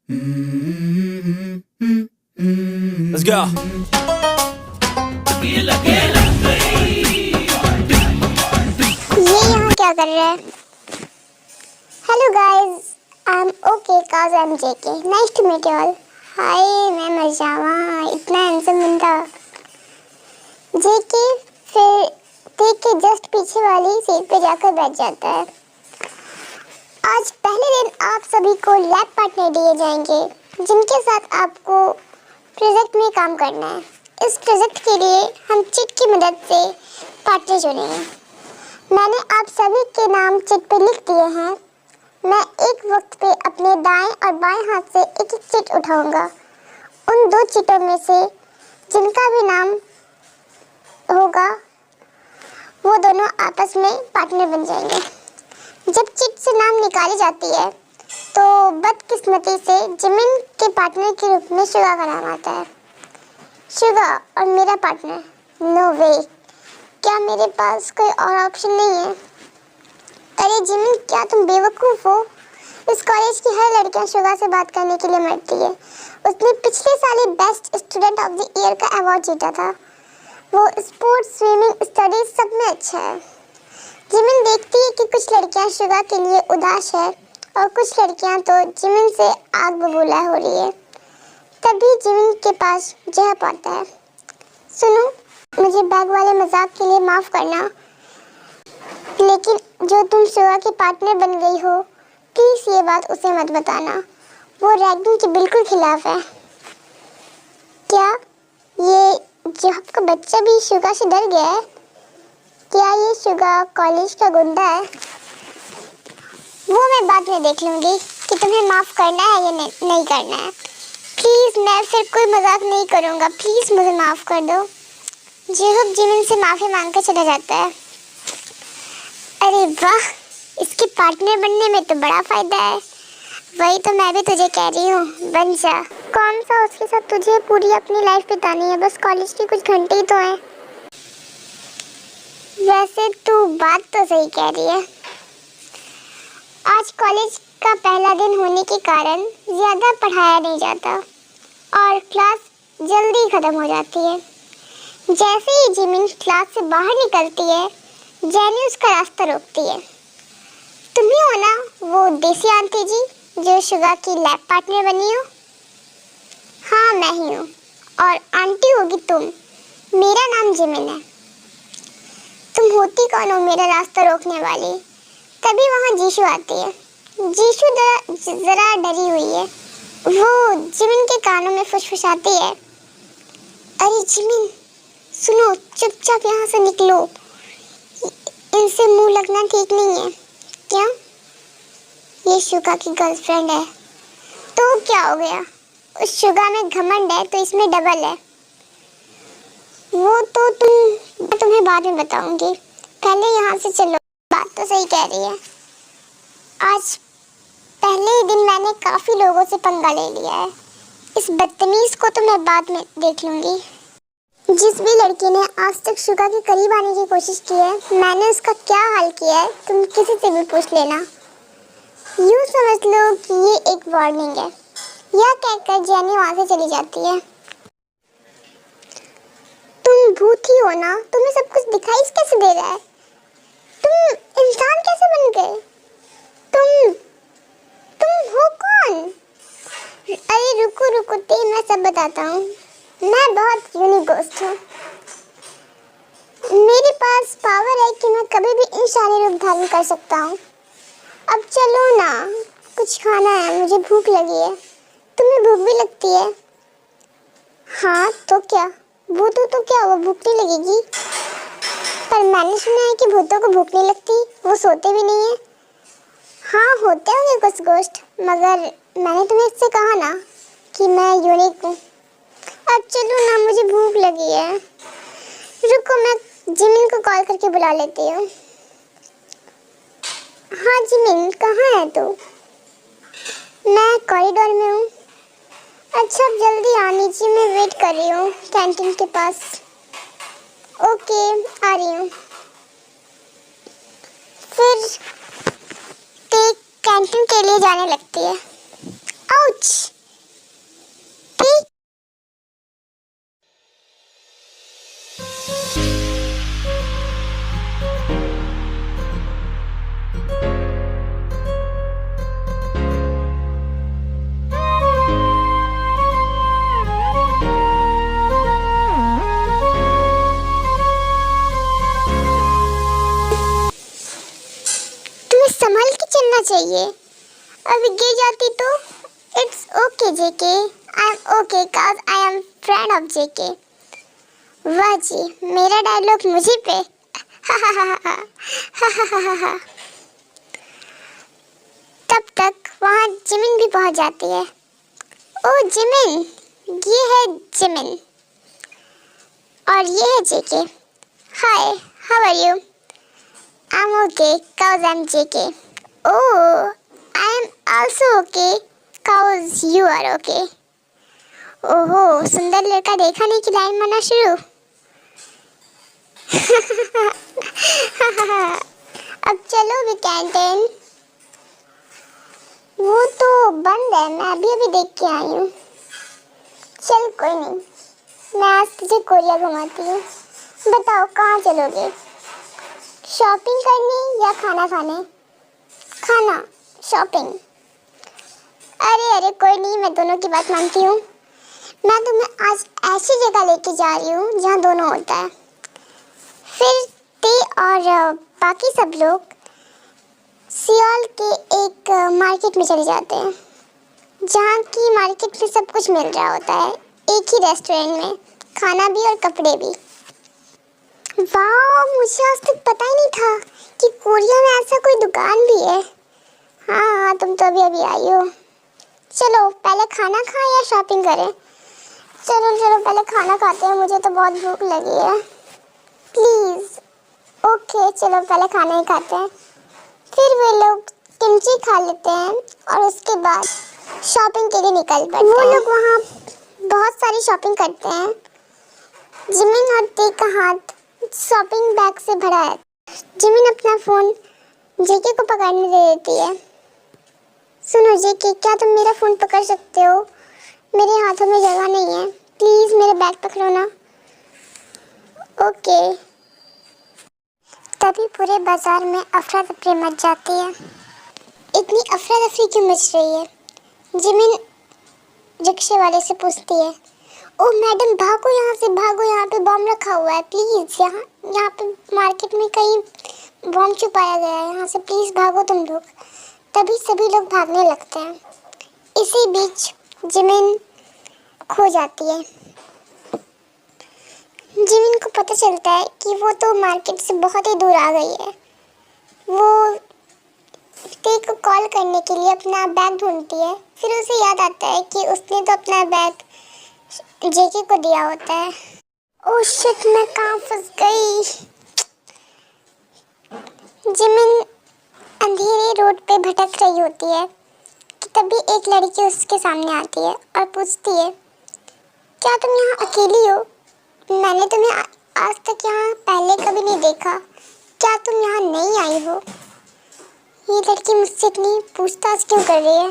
Let's go. ये यहाँ क्या कर रहा है? Hello guys, I am okay cause I am JK, nice to meet you all. Hi, मैं मजावा, इतना हैंडसम बंदा। जेके फिर देख के जस्ट पीछे वाली सीट पे जाकर बैठ जाता है। आज पहले दिन आप सभी को लैब पार्टनर दिए जाएंगे जिनके साथ आपको प्रोजेक्ट में काम करना है। इस प्रोजेक्ट के लिए हम चिट की मदद से पार्टनर चुनेंगे। मैंने आप सभी के नाम चिट पे लिख दिए हैं। मैं एक वक्त पे अपने दाएं और बाएं हाथ से एक एक चिट उठाऊंगा। उन दो चिटों में से जिनका भी नाम होगा वो दोनों आपस में पार्टनर बन जाएंगे। जब चिट से नाम निकाली जाती है तो बदकिस्मती से जिमिन के पार्टनर के रूप में शुगा का नाम आता है। शुगा और मेरा पार्टनर, नो वे, क्या मेरे पास कोई और ऑप्शन नहीं है? अरे जिमिन, क्या तुम बेवकूफ़ हो? इस कॉलेज की हर लड़कियां शुगा से बात करने के लिए मरती है। उसने पिछले साल ही best student of the year का अवार्ड जीता था। वो स्पोर्ट्स, स्विमिंग, स्टडीज सब में अच्छा है। जिमिन देखती है कि कुछ लड़कियां शुगा के लिए उदास है और कुछ लड़कियां तो जिमिन से आग बबूला हो रही है। तभी जिमिन के पास जवाब आता है। सुनो, मुझे बैग वाले मजाक के लिए माफ़ करना, लेकिन जो तुम शुगा के पार्टनर बन गई हो, प्लीज़ ये बात उसे मत बताना। वो रैगिंग के बिल्कुल खिलाफ है। क्या ये जॉब का बच्चा भी शुगा से डर गया है? क्या ये शुगा कॉलेज का गुंडा है? वो मैं बाद में देख लूँगी कि तुम्हें माफ़ करना है या नहीं करना है। प्लीज़, मैं फिर कोई मजाक नहीं करूँगा। प्लीज़ मुझे माफ़ कर दो। जेहूब जिमिन से माफ़ी मांग कर चला जाता है। अरे वाह, इसके पार्टनर बनने में तो बड़ा फ़ायदा है। वही तो मैं भी तुझे कह रही हूँ, बन जा। कौन सा उसके साथ तुझे पूरी अपनी लाइफ बितानी है? बस कॉलेज के कुछ घंटे ही तो हैं। वैसे तू बात तो सही कह रही है। आज कॉलेज का पहला दिन होने के कारण ज़्यादा पढ़ाया नहीं जाता और क्लास जल्दी ख़त्म हो जाती है। जैसे ही जिमिन क्लास से बाहर निकलती है, जेनी उसका रास्ता रोकती है। तुम ही हो ना वो देसी आंटी जी जो शुगा की लैब पार्टनर बनी हो? हाँ, मैं ही हूँ। और आंटी होगी तुम। मेरा नाम जिमिन है। तुम होती कौन हो मेरा रास्ता रोकने वाली? तभी वहाँ जीशु आती है। जीशु जरा डरी हुई है। वो जिमिन के कानों में फुसफुसाती है। अरे जिमिन, सुनो, चुपचाप यहाँ से निकलो। इनसे मुंह लगना ठीक नहीं है। क्या? ये शुगा की गर्लफ्रेंड है तो क्या हो गया? उस शुगा में घमंड है तो इसमें डबल है। वो तो मैं तुम्हें बाद में बताऊंगी। पहले यहाँ से चलो। बात तो सही कह रही है। आज पहले ही दिन मैंने काफ़ी लोगों से पंगा ले लिया है। इस बदतमीज़ को तो मैं बाद में देख लूँगी। जिस भी लड़की ने आज तक शुगा के करीब आने की कोशिश की है, मैंने उसका क्या हाल किया है तुम किसी से भी पूछ लेना। यूँ समझ लो कि ये एक वार्निंग है। यह कहकर जेनी वहाँ से चली जाती है। तुम भूत ही हो ना? तुम्हें सब कुछ दिखाई कैसे दे रहा है? तुम इंसान कैसे बन गए? तुम हो कौन? अरे रुको ते, मैं सब बताता हूँ। मैं बहुत यूनिक गोस्ट हूँ। मेरे पास पावर है कि मैं कभी भी इंसानी रूप धारण कर सकता हूँ। अब चलो ना, कुछ खाना है, मुझे भूख लगी है। तुम्हें भूख भी लगती है? हाँ तो क्या, भूतों तो क्या वो भूख नहीं लगेगी? पर मैंने सुना है कि भूतों को भूख नहीं लगती, वो सोते भी नहीं है। हाँ, होते होंगे कुछ गोश्त, मगर मैंने तुम्हें इससे कहा ना कि मैं यूनिक हूँ। अब चलो ना, मुझे भूख लगी है। रुको, मैं जिमिन को कॉल करके बुला लेती हूँ। हाँ जिमिन, कहाँ है तू? मैं कॉरिडोर में हूँ। अच्छा, अब जल्दी आ, नीचे मैं वेट कर रही हूँ कैंटीन के पास। ओके, आ रही हूँ। फिर ते कैंटीन के लिए जाने लगती है। आउच! चाहिए। अभी गिर जाती तो it's okay JK, I am okay cause I am friend of JK. वाह जी, मेरा डायलॉग मुझे पे। तब तक वहाँ जिमिन भी पहुँच जाती है। ओ जिमिन, ये है जिमिन और ये है JK. Hi, how are you? I am okay cause I am JK. Oh, I am also okay cause you are okay. ओहो, सुंदर लड़का देखा नहीं कि लाइन मारना शुरू। अब चलो भी कैंटीन। वो तो बंद है, मैं अभी अभी देख के आई हूँ। चल कोई नहीं, मैं आज तुझे कोरिया घुमाती हूँ। बताओ कहाँ चलोगे? शॉपिंग करने या खाना खाने? खाना, शॉपिंग। अरे अरे कोई नहीं, मैं दोनों की बात मानती हूँ। मैं तुम्हें आज ऐसी जगह लेके जा रही हूँ जहाँ दोनों होता है। फिर ते और बाकी सब लोग सियोल के एक मार्केट में चले जाते हैं, जहाँ की मार्केट में सब कुछ मिल रहा होता है एक ही रेस्टोरेंट में, खाना भी और कपड़े भी। वाह, मुझे आज तक पता ही नहीं था कि कोरिया में ऐसा कोई दुकान भी है। हाँ, तुम तो अभी अभी आई हो। चलो पहले खाना खाएं या शॉपिंग करें? चलो चलो पहले खाना खाते हैं, मुझे तो बहुत भूख लगी है। प्लीज़। ओके चलो पहले खाना ही खाते हैं। फिर वे लोग किमची खा लेते हैं और उसके बाद शॉपिंग के लिए निकल पड़ते हैं। वो लोग वहाँ बहुत सारी शॉपिंग करते हैं। जिमिन और ते का हाथ शॉपिंग बैग से भरा है। जिमिन अपना फ़ोन जेके को पकड़ने दे देती है। सुनो जेके, क्या तुम मेरा फ़ोन पकड़ सकते हो? मेरे हाथों में जगह नहीं है, प्लीज़ मेरा बैग पकड़ो ना। ओके। तभी पूरे बाजार में अफरा तफरी मच जाती है। इतनी अफरा तफरी क्यों मच रही है? जिमिन रिक्शे वाले से पूछती है। ओ मैडम भागो यहाँ से, भागो, यहाँ पे बम रखा हुआ है, प्लीज़। यहाँ पे मार्केट में कहीं बम छुपाया गया है, यहाँ से प्लीज़ भागो तुम लोग। तभी सभी लोग भागने लगते हैं। इसी बीच जिमिन खो जाती है। जिमिन को पता चलता है कि वो तो मार्केट से बहुत ही दूर आ गई है। वो ते को कॉल करने के लिए अपना बैग ढूंढती है। फिर उसे याद आता है कि उसने तो अपना बैग जेके को दिया होता है। ओह शिट, मैं कहाँ फंस गई। जिमिन अंधेरे रोड पे भटक रही होती है कि तभी एक लड़की उसके सामने आती है और पूछती है, क्या तुम यहाँ अकेली हो? मैंने तुम्हें आज तक यहाँ पहले कभी नहीं देखा, क्या तुम यहाँ नहीं आई हो? ये लड़की मुझसे इतनी पूछताछ क्यों कर रही है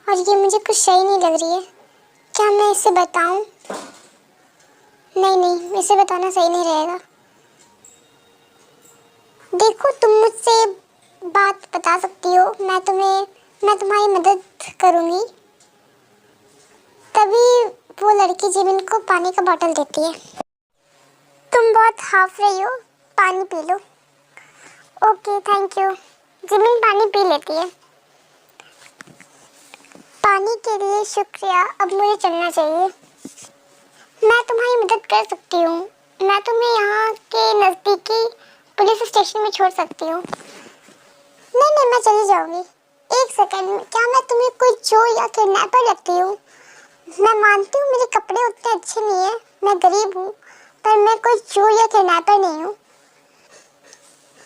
और ये मुझे कुछ सही नहीं लग रही है। क्या मैं इसे बताऊं? नहीं नहीं, इसे बताना सही नहीं रहेगा। देखो तुम मुझसे बात बता सकती हो, मैं तुम्हारी मदद करूंगी। तभी वो लड़की जिमिन को पानी का बोतल देती है। तुम बहुत हाफ रही हो, पानी P low. Okay thank you. Jimin पानी पी लेती है। पानी के लिए शुक्रिया, अब मुझे चलना चाहिए। मैं तुम्हारी मदद कर सकती हूँ, मैं तुम्हें यहाँ के नज़दीकी पुलिस स्टेशन में छोड़ सकती हूँ। नहीं नहीं, मैं चली जाऊँगी। एक सेकंड, क्या मैं तुम्हें कोई चोर या किडनैपर लगती हूँ? मैं मानती हूँ मेरे कपड़े उतने अच्छे नहीं है, मैं गरीब हूँ, पर मैं कोई चोर या किडनैपर नहीं हूँ।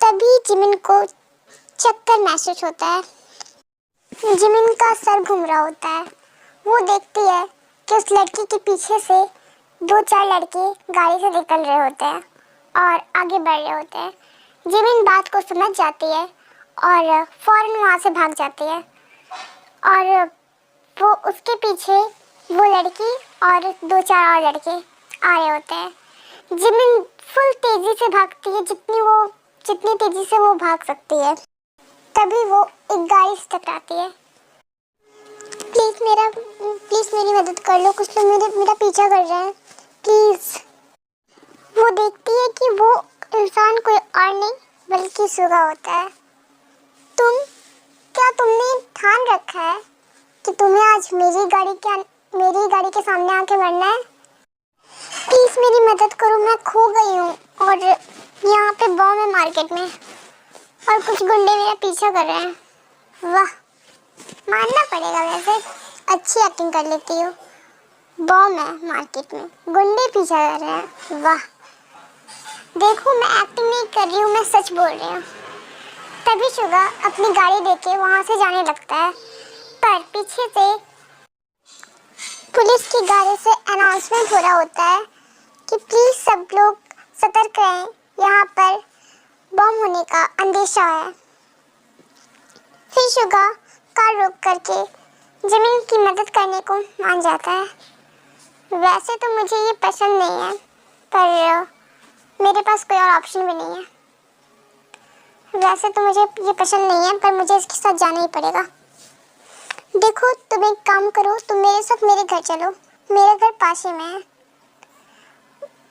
तभी जिमिन को चक्कर महसूस होता है। जिमिन का सर घूम रहा होता है। वो देखती है कि उस लड़की के पीछे से 2-4 लड़के गाड़ी से निकल रहे होते हैं और आगे बढ़ रहे होते हैं। जिमिन बात को समझ जाती है और फौरन वहाँ से भाग जाती है और वो उसके पीछे वो लड़की और 2-4 और लड़के आ रहे होते हैं। जिमिन फुल तेज़ी से भागती है, जितनी तेज़ी से वो भाग सकती है। तभी वो एक गाड़ी से टकराती है। प्लीज़ मेरी मदद कर लो, कुछ लोग मेरा पीछा कर रहे हैं, प्लीज़। वो देखती है कि वो इंसान कोई और नहीं बल्कि सुगा होता है। तुम तुमने ठान रखा है कि तुम्हें आज मेरी गाड़ी के सामने आके मरना है? प्लीज मेरी मदद करो, मैं खो गई हूँ और यहाँ पे बॉम्ब है मार्केट में और कुछ गुंडे मेरा पीछा कर रहे हैं। वाह, मानना पड़ेगा, वैसे अच्छी एक्टिंग कर लेती हो। बॉम्ब है मार्केट में, गुंडे पीछा कर रहे हैं, वाह। देखो मैं एक्टिंग नहीं कर रही हूँ, मैं सच बोल रही हूँ। तभी शुगा अपनी गाड़ी देके वहाँ से जाने लगता है, पर पीछे से पुलिस की गाड़ी से अनाउंसमेंट हो रहा होता है कि प्लीज सब लोग सतर्क रहें, यहाँ पर बॉम्ब होने का अंदेशा है। फिर शुगा कार रोक करके जमीन की मदद करने को मान जाता है। वैसे तो मुझे ये पसंद नहीं है, पर मेरे पास कोई और ऑप्शन भी नहीं है। वैसे तो मुझे ये पसंद नहीं है, पर मुझे इसके साथ जाना ही पड़ेगा। देखो तुम एक काम करो, तुम मेरे साथ मेरे घर चलो, मेरा घर पास ही में है।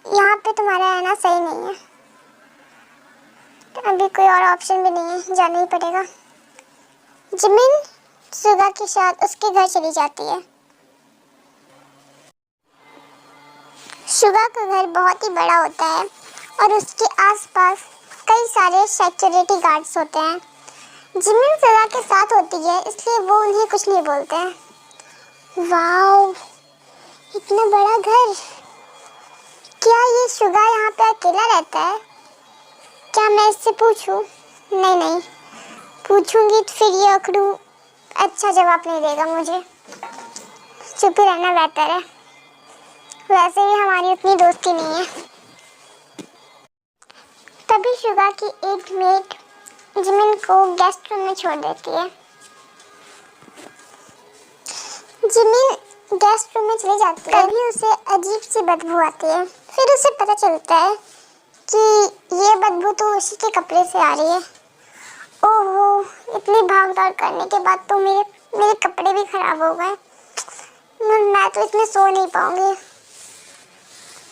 यहाँ पे तुम्हारा रहना सही नहीं है, अभी कोई और ऑप्शन भी नहीं है, जाना ही पड़ेगा। जिमिन शुगा के साथ उसके घर चली जाती है। शुगा का घर बहुत ही बड़ा होता है और उसके आसपास कई सारे सिक्योरिटी गार्ड्स होते हैं। जिमिन शुगा के साथ होती है, इसलिए वो उन्हें कुछ नहीं बोलते हैं। वाओ, इतना बड़ा घर! क्या ये शुगा यहाँ पे अकेला रहता है? क्या मैं इससे पूछूं? नहीं, पूछूंगी तो फिर ये अकड़ू अच्छा जवाब नहीं देगा मुझे। चुप ही रहना बेहतर है, वैसे भी हमारी उतनी दोस्ती नहीं है। तभी शुगा की एक मेट जिमिन को गेस्ट रूम में छोड़ देती है। जिमिन गेस्ट रूम में चली जाती है, तभी उसे अजीब सी बदबू आती है। फिर उसे पता चलता है कि ये बदबू तो उसी के कपड़े से आ रही है। ओहो, इतनी भाग दौड़ करने के बाद तो मेरे कपड़े भी खराब हो गए। मैं तो इसमें सो नहीं पाऊंगी।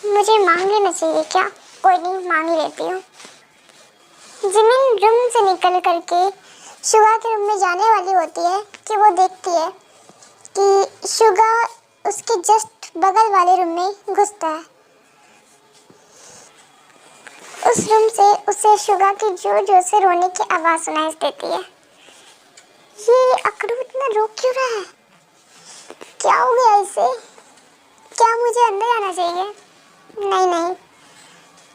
मुझे मांग लेना चाहिए क्या? कोई नहीं, मांग ही लेती हूँ। जिमिन रूम से निकल करके शुगा के रूम में जाने वाली होती है कि वो देखती है कि शुगा उसके जस्ट बगल वाले रूम में घुसता है। उस रूम से उसे शुगा की जोर जोर से रोने की आवाज़ सुनाई देती है। ये अकड़ू इतना रो क्यों रहा है? क्या हो गया इसे? क्या मुझे अंदर आना चाहिए? नहीं,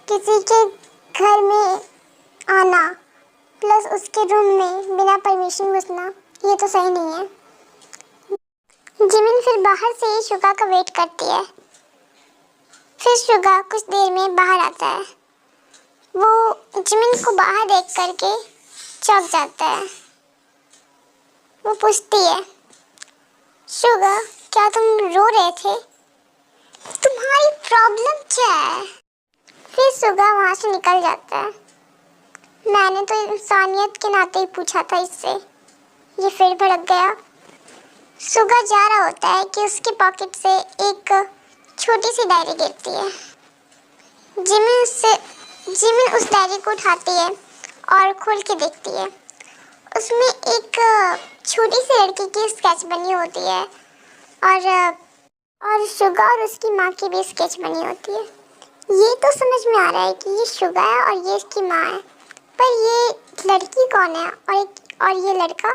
किसी के घर में आना प्लस उसके रूम में बिना परमिशन घुसना, ये तो सही नहीं है। जिमिन फिर बाहर से ही शुगा का वेट करती है। फिर शुगा कुछ देर में बाहर आता है। वो जिमिन को बाहर देख करके चौंक जाता है। वो पूछती है, शुगा क्या तुम रो रहे थे? तुम्हारी प्रॉब्लम क्या है? फिर शुगा वहाँ से निकल जाता है। मैंने तो इंसानियत के नाते ही पूछा था इससे, ये फिर भड़क गया। शुगा जा रहा होता है कि उसके पॉकेट से एक छोटी सी डायरी गिरती है। जिमिन उस डायरी को उठाती है और खोल के देखती है। उसमें एक छोटी सी लड़की की स्केच बनी होती है और शुगा और उसकी माँ की भी स्केच बनी होती है। ये तो समझ में आ रहा है कि ये शुगा है और ये इसकी माँ है, पर ये लड़की कौन है और ये लड़का?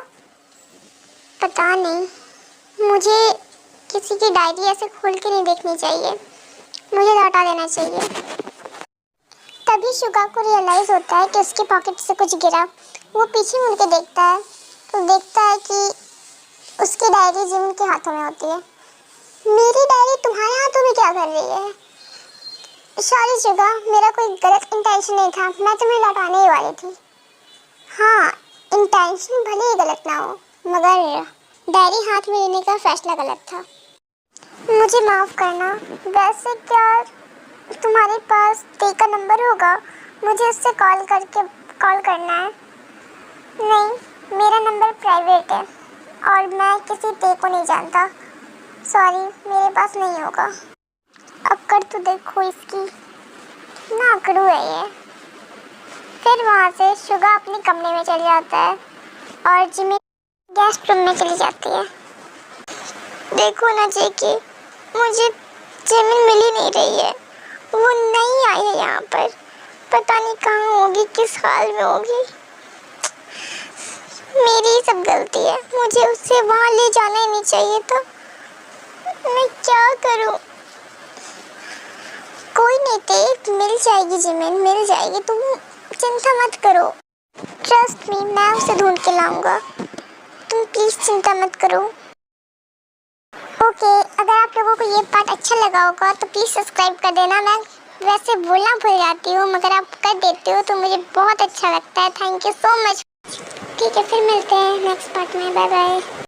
पता नहीं। मुझे किसी की डायरी ऐसे खोल के नहीं देखनी चाहिए, मुझे लौटा देना चाहिए। तभी शुगा को रियलाइज़ होता है कि उसके पॉकेट से कुछ गिरा। वो पीछे मुड़ के देखता है तो देखता है कि उसकी डायरी जिमिन के हाथों में होती है। मेरी डायरी तुम्हारे हाथों में क्या कर रही है? सॉरी शुगा, मेरा कोई गलत इंटेंशन नहीं था, मैं तुम्हें लौटाने ही वाली थी। हाँ, इंटेंशन भले ही गलत ना हो, मगर डायरी हाथ में लेने का फैसला गलत था। मुझे माफ़ करना। वैसे क्या तुम्हारे पास ते का नंबर होगा? मुझे उससे कॉल करना है। नहीं, मेरा नंबर प्राइवेट है और मैं किसी ते को नहीं जानता। सॉरी, मेरे पास नहीं होगा। अक्कड़ तो देखो इसकी, ना अकड़ू है ये। फिर वहाँ से शुगा अपने कमरे में चले जाता है और जिमिन गेस्ट रूम में चली जाती है। देखो ना जेके, मुझे जिमिन मिल ही नहीं रही है। वो नहीं आई है यहाँ पर, पता नहीं कहाँ होगी, किस हाल में होगी। मेरी ही सब गलती है, मुझे उससे वहाँ ले जाना ही नहीं चाहिए था। मैं क्या करूँ? कोई नहीं थे, मिल जाएगी जिमिन, मिल जाएगी, तुम चिंता मत करो। ट्रस्ट मी, मैं उसे ढूंढ के लाऊंगा, तुम प्लीज चिंता मत करो। ओके, अगर आप लोगों को ये पार्ट अच्छा लगा होगा तो प्लीज सब्सक्राइब कर देना। मैं वैसे बोलना भूल जाती हूँ, मगर आप कर देते हो तो मुझे बहुत अच्छा लगता है। Thank you so much. ठीक है, फिर मिलते हैं नेक्स्ट पार्ट में। Bye bye.